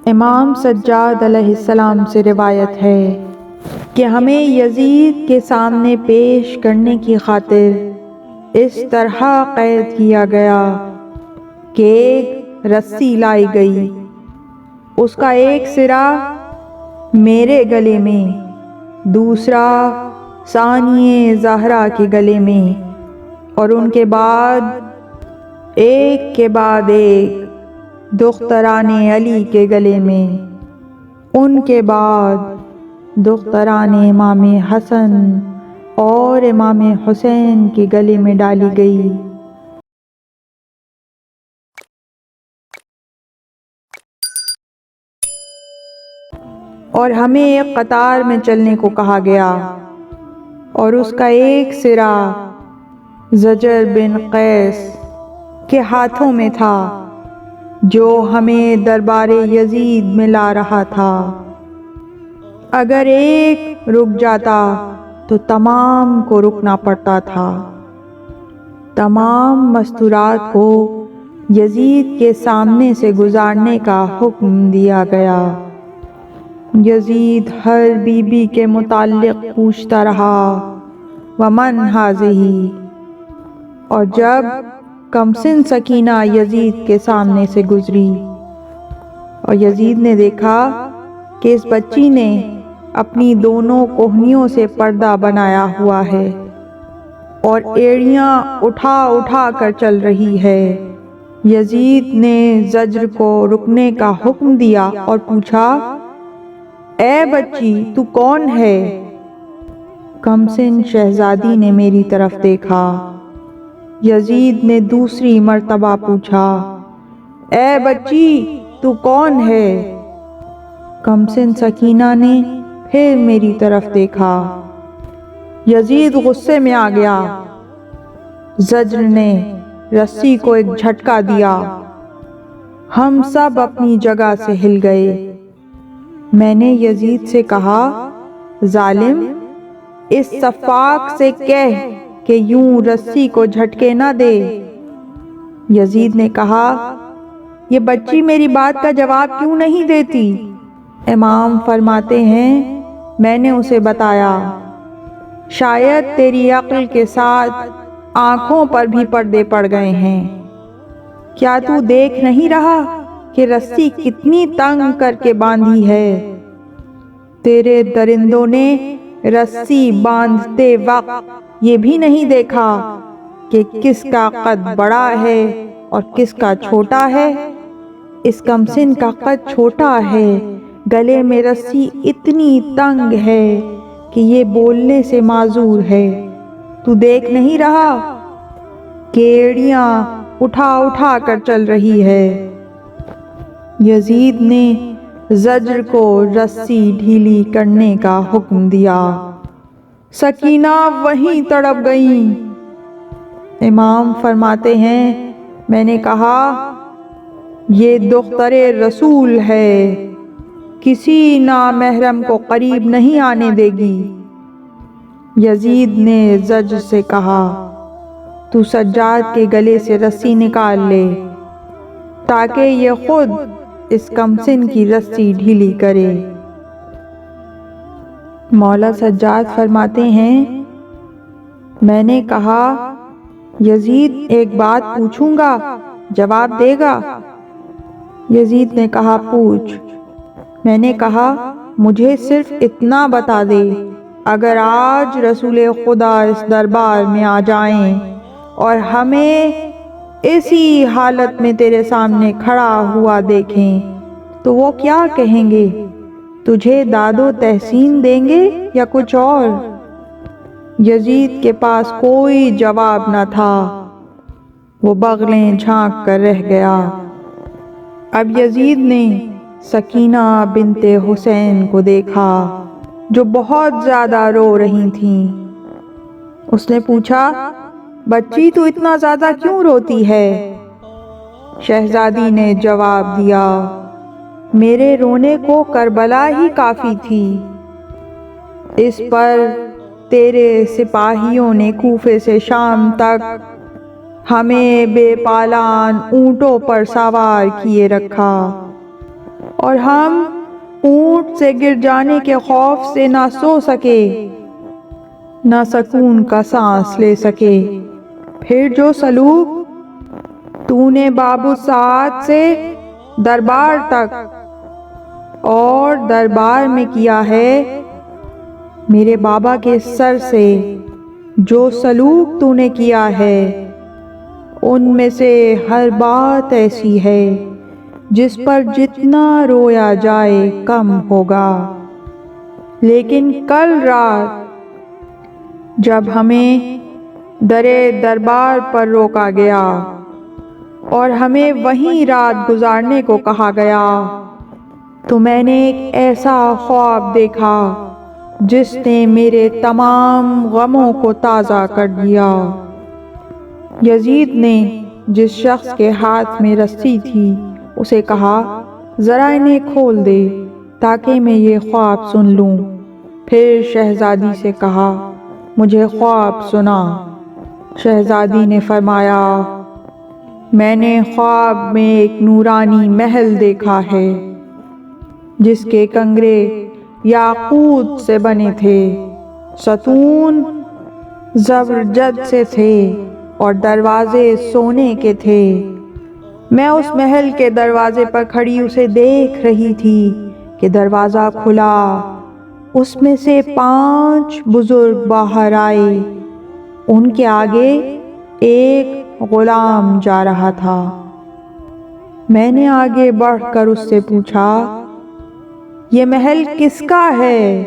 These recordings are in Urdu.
امام سجاد علیہ السلام سے روایت ہے کہ ہمیں یزید کے سامنے پیش کرنے کی خاطر اس طرح قید کیا گیا کہ ایک رسی لائی گئی، اس کا ایک سرا میرے گلے میں، دوسرا ثانیہ زہرا کے گلے میں، اور ان کے بعد ایک کے بعد ایک دختران علی کے گلے میں، ان کے بعد دختران امام حسن اور امام حسین کے گلے میں ڈالی گئی۔ اور ہمیں ایک قطار میں چلنے کو کہا گیا، اور اس کا ایک سرا زجر بن قیس کے ہاتھوں میں تھا جو ہمیں دربار یزید میں لا رہا تھا۔ اگر ایک رک جاتا تو تمام کو رکنا پڑتا تھا۔ تمام مستورات کو یزید کے سامنے سے گزارنے کا حکم دیا گیا۔ یزید ہر بی بی کے متعلق پوچھتا رہا، ومن ہذہ؟ اور جب کمسن سکینہ یزید کے سامنے سے گزری اور یزید نے دیکھا کہ اس بچی نے اپنی دونوں کوہنیوں سے پردہ بنایا ہوا ہے اور ایڑیاں اٹھا اٹھا کر چل رہی ہے، یزید نے زجر کو رکنے کا حکم دیا اور پوچھا، اے بچی تو کون ہے؟ کمسن شہزادی نے میری طرف دیکھا۔ یزید نے دوسری مرتبہ پوچھا، اے بچی تو کون ہے؟ کمسن سکینہ نے پھر میری طرف دیکھا۔ یزید غصے میں آ گیا۔ زجر نے رسی کو ایک جھٹکا دیا، ہم سب اپنی جگہ سے ہل گئے۔ میں نے یزید سے کہا، ظالم، اس سفاک سے کہہ کہ یوں رسی کو جھٹکے نہ دے۔ یزید نے کہا، یہ بچی میری بات کا جواب کیوں نہیں دیتی؟ امام فرماتے ہیں، میں نے اسے بتایا، شاید تیری عقل کے ساتھ آنکھوں پر بھی پردے پڑ گئے ہیں۔ کیا تو دیکھ نہیں رہا کہ رسی کتنی تنگ کر کے باندھی ہے؟ تیرے درندوں نے رسی باندھتے وقت یہ بھی نہیں دیکھا کہ کس کا قد بڑا ہے اور کس کا چھوٹا ہے؟ اس کمسن کا قد چھوٹا ہے، گلے میں رسی اتنی تنگ ہے کہ یہ بولنے سے معذور ہے۔ تو دیکھ نہیں رہا کہ ایڑیاں اٹھا اٹھا کر چل رہی ہے؟ یزید نے زجر کو رسی ڈھیلی کرنے کا حکم دیا۔ سکینہ وہیں تڑپ گئیں۔ امام فرماتے ہیں، میں نے کہا، یہ دختر رسول ہے، کسی نامحرم کو قریب نہیں آنے دے گی۔ یزید نے زجر سے کہا، تو سجاد کے گلے سے رسی نکال لے تاکہ یہ خود اس کمسن کی رسی ڈھیلی کرے۔ مولا سجاد فرماتے ہیں، میں نے کہا، یزید ایک بات پوچھوں گا، جواب دے گا؟ یزید نے کہا، پوچھ۔ میں نے کہا، مجھے صرف اتنا بتا دے، اگر آج رسول خدا اس دربار میں آ جائیں اور ہمیں اسی حالت میں تیرے سامنے کھڑا ہوا دیکھیں تو وہ کیا کہیں گے؟ تجھے داد و تحسین دیں گے یا کچھ اور؟ یزید کے پاس کوئی جواب نہ تھا، وہ بغلیں جھانک کر رہ گیا۔ اب یزید نے سکینہ بنت حسین کو دیکھا جو بہت زیادہ رو رہی تھیں۔ اس نے پوچھا، بچی تو اتنا زیادہ کیوں روتی ہے؟ شہزادی نے جواب دیا، میرے رونے کو کربلا ہی کافی تھی، اس پر تیرے سپاہیوں نے کوفے سے شام تک ہمیں بے پالان اونٹوں پر سوار کیے رکھا اور ہم اونٹ سے گر جانے کے خوف سے نہ سو سکے، نہ سکون کا سانس لے سکے۔ پھر جو سلوک تو نے باب الساعات سے دربار تک اور دربار میں کیا ہے، میرے بابا کے سر سے جو سلوک تو نے کیا ہے، ان میں سے ہر بات ایسی ہے جس پر جتنا رویا جائے کم ہوگا۔ لیکن کل رات جب ہمیں درے دربار پر روکا گیا اور ہمیں وہیں رات گزارنے کو کہا گیا، تو میں نے ایک ایسا خواب دیکھا جس نے میرے تمام غموں کو تازہ کر دیا۔ یزید نے جس شخص کے ہاتھ میں رسی تھی اسے کہا، ذرا انہیں کھول دے تاکہ میں یہ خواب سن لوں۔ پھر شہزادی سے کہا، مجھے خواب سنا۔ شہزادی نے فرمایا، میں نے خواب میں ایک نورانی محل دیکھا ہے جس کے کنگرے یاقوت سے بنے تھے، ستون زبرجد سے تھے اور دروازے سونے کے تھے۔ میں اس محل کے دروازے پر کھڑی اسے دیکھ رہی تھی کہ دروازہ کھلا، اس میں سے 5 بزرگ باہر آئے، ان کے آگے ایک غلام جا رہا تھا۔ میں نے آگے بڑھ کر اس سے پوچھا، یہ محل کس کا ہے؟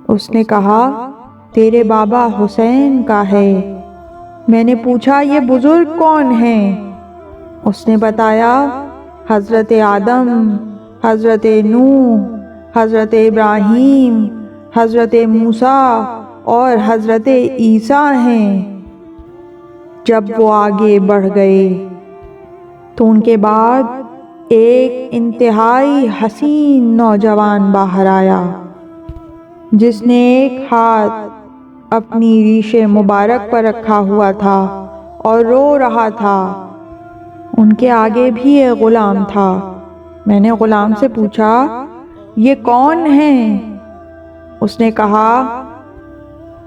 اس نے کہا، تیرے بابا حسین کا ہے۔ میں نے پوچھا، یہ بزرگ کون ہیں؟ اس نے بتایا، حضرت آدم، حضرت نوح، حضرت ابراہیم، حضرت موسیٰ اور حضرت عیسیٰ ہیں۔ جب وہ آگے بڑھ گئے تو ان کے بعد ایک انتہائی حسین نوجوان باہر آیا جس نے ایک ہاتھ اپنی ریش مبارک پر رکھا ہوا تھا اور رو رہا تھا۔ ان کے آگے بھی ایک غلام تھا۔ میں نے غلام سے پوچھا، یہ کون ہیں؟ اس نے کہا،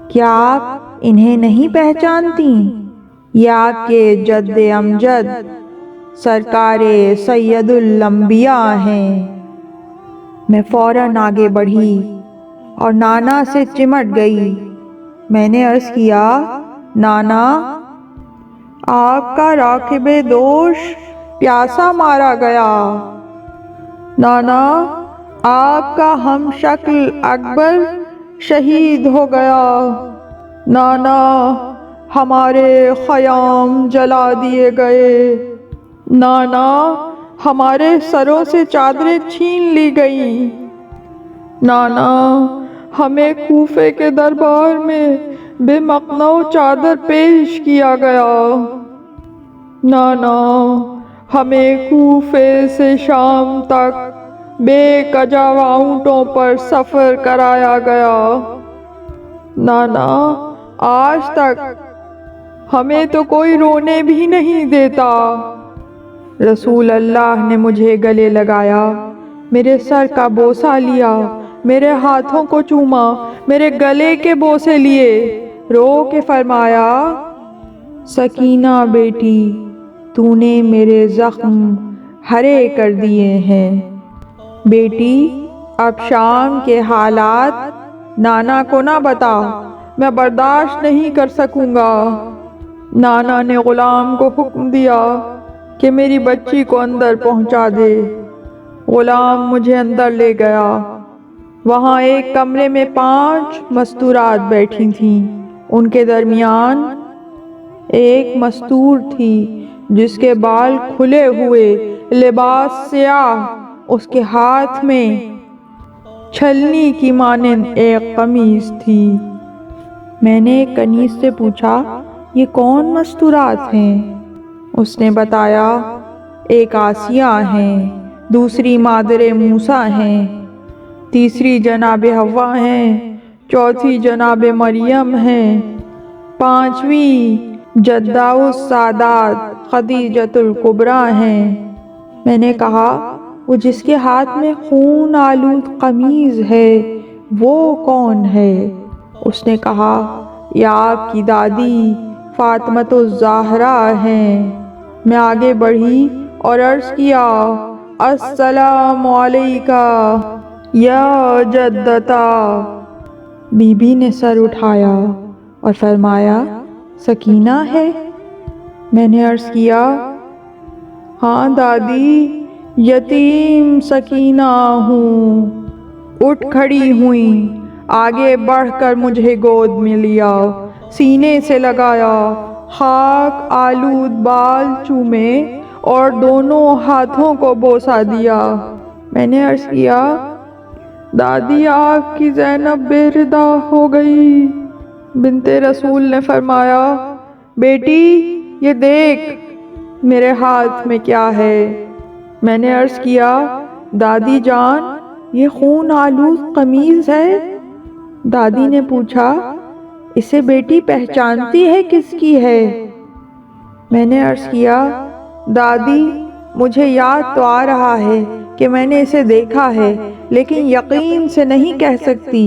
کیا آپ انہیں نہیں پہچانتی؟ یہ آپ کے جد امجد سرکار سید الانبیاء ہیں۔ میں فوراً آگے بڑھی اور نانا سے چمٹ گئی۔ میں نے عرض کیا، نانا، آپ کا راکب دوش پیاسا مارا گیا۔ نانا، آپ کا ہم شکل اکبر شہید ہو گیا۔ نانا، ہمارے خیام جلا دیے گئے۔ نانا، ہمارے سروں سے چادریں چھین لی گئیں۔ نانا، ہمیں کوفے کے دربار میں بے مقنعہ چادر پیش کیا گیا۔ نانا، ہمیں کوفے سے شام تک بے کجا اونٹوں پر سفر کرایا گیا۔ نانا، آج تک ہمیں تو کوئی رونے بھی نہیں دیتا۔ رسول اللہ نے مجھے گلے لگایا، میرے سر کا بوسہ لیا، میرے ہاتھوں کو چوما، میرے گلے کے بوسے لیے، رو کے فرمایا، سکینہ بیٹی، تو نے میرے زخم ہرے کر دیے ہیں۔ بیٹی، اب شام کے حالات نانا کو نہ بتا، میں برداشت نہیں کر سکوں گا۔ نانا نے غلام کو حکم دیا کہ میری بچی کو اندر پہنچا دے۔ غلام مجھے اندر لے گیا۔ وہاں ایک کمرے میں 5 مستورات بیٹھی تھیں۔ ان کے درمیان ایک مستور تھی جس کے بال کھلے ہوئے، لباس سیاہ، اس کے ہاتھ میں چھلنی کی مانند ایک قمیص تھی۔ میں نے ایک کنیز سے پوچھا، یہ کون مستورات ہیں؟ اس نے بتایا، ایک آسیہ ہیں، دوسری مادر موسیٰ ہیں، تیسری جناب حوا ہیں، چوتھی جناب مریم ہیں، 5ویں جدہ السادات خدیجۃ الکبریٰ ہیں۔ میں نے کہا، وہ جس کے ہاتھ میں خون آلود قمیض ہے وہ کون ہے؟ اس نے کہا یہ آپ کی دادی فاطمۃ الزہرا ہیں۔ میں آگے بڑھی اور عرض کیا السلام علیکہ یا جدتا۔ بی بی نے سر اٹھایا اور فرمایا سکینہ ہے؟ میں نے عرض کیا ہاں دادی، یتیم سکینہ ہوں۔ اٹھ کھڑی ہوئیں، آگے بڑھ کر مجھے گود میں لیا، سینے سے لگایا، خاک آلود بال چومے اور دونوں ہاتھوں کو بوسہ دیا۔ میں نے عرض کیا دادی آپ کی زینب بے ردا ہو گئی۔ بنت رسول نے فرمایا بیٹی یہ دیکھ میرے ہاتھ میں کیا ہے؟ میں نے عرض کیا دادی جان یہ خون آلود قمیض ہے۔ دادی نے پوچھا اسے بیٹی پہچانتی ہے کس کی ہے؟ میں نے عرض کیا دادی مجھے یاد تو آ رہا ہے کہ میں نے اسے دیکھا ہے لیکن یقین سے نہیں کہہ سکتی۔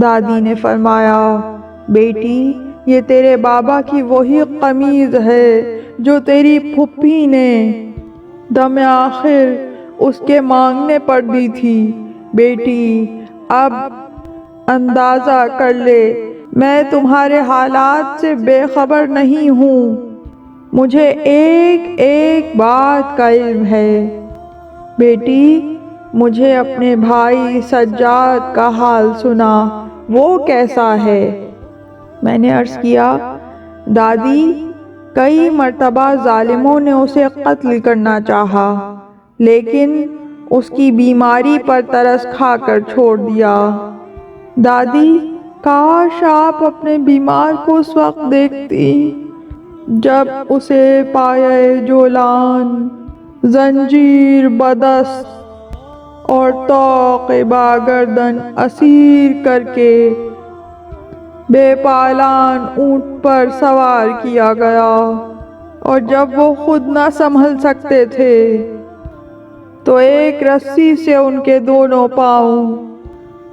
دادی نے فرمایا بیٹی یہ تیرے بابا کی وہی قمیض ہے جو تیری پھپھی نے دم آخر اس کے مانگنے پر دی تھی۔ بیٹی اب اندازہ کر لے میں تمہارے حالات سے بے خبر نہیں ہوں، مجھے ایک ایک بات کا علم ہے۔ بیٹی مجھے اپنے بھائی سجاد کا حال سنا، وہ کیسا ہے؟ میں نے عرض کیا دادی کئی مرتبہ ظالموں نے اسے قتل کرنا چاہا لیکن اس کی بیماری پر ترس کھا کر چھوڑ دیا۔ دادی کاش آپ اپنے بیمار کو اس وقت دیکھتی جب اسے پایہ جولان، زنجیر بدست اور طوق باگردن اسیر کر کے بے پالان اونٹ پر سوار کیا گیا، اور جب وہ خود نہ سنبھل سکتے تھے تو ایک رسی سے ان کے دونوں پاؤں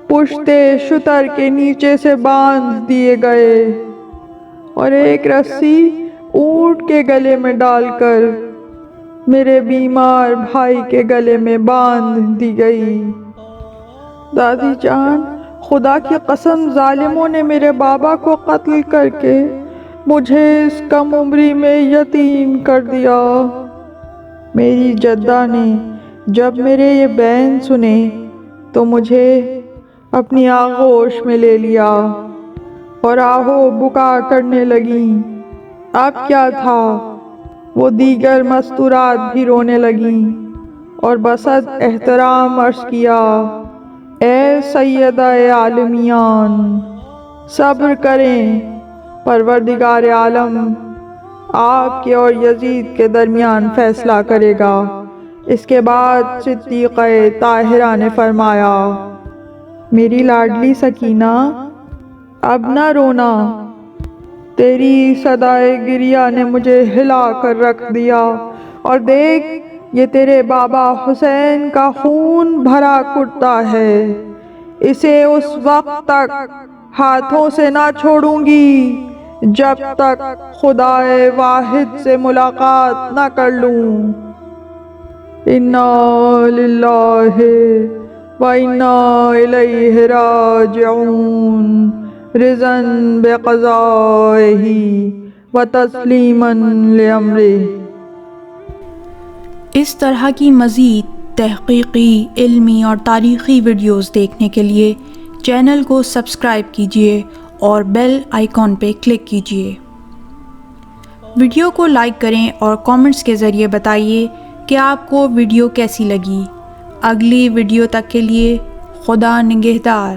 پشت شتر کے نیچے سے باندھ دیے گئے اور ایک رسی اونٹ کے گلے میں ڈال کر میرے بیمار بھائی کے گلے میں باندھ دی گئی۔ دادی جان خدا کی قسم ظالموں نے میرے بابا کو قتل کر کے مجھے اس کم عمری میں یتیم کر دیا۔ میری جدہ نے جب میرے یہ بین سنے تو مجھے اپنی آغوش میں لے لیا اور آہو بکا کرنے لگیں۔ اب کیا تھا وہ دیگر مستورات بھی رونے لگیں اور بصد احترام عرض کیا اے سیدہ عالمیان صبر کریں، پروردگار عالم آپ کے اور یزید کے درمیان فیصلہ کرے گا۔ اس کے بعد صدیقہ طاہرہ نے فرمایا میری لاڈلی سکینہ اب نہ رونا، تیری صدائے گریہ نے مجھے ہلا کر رکھ دیا، اور دیکھ یہ تیرے بابا حسین کا خون بھرا کرتا ہے، اسے اس وقت تک ہاتھوں سے نہ چھوڑوں گی جب تک خدائے واحد سے ملاقات نہ کر لوں۔ انا للہ و انا الیہ راجعون، رضا بقضائہ و تسلیما لامرہ۔ اس طرح کی مزید تحقیقی، علمی اور تاریخی ویڈیوز دیکھنے کے لیے چینل کو سبسکرائب کیجیے اور بیل آئیکن پہ کلک کیجیے۔ ویڈیو کو لائک کریں اور کامنٹس کے ذریعے بتائیے کہ آپ کو ویڈیو کیسی لگی۔ اگلی ویڈیو تک کے لیے خدا نگہدار۔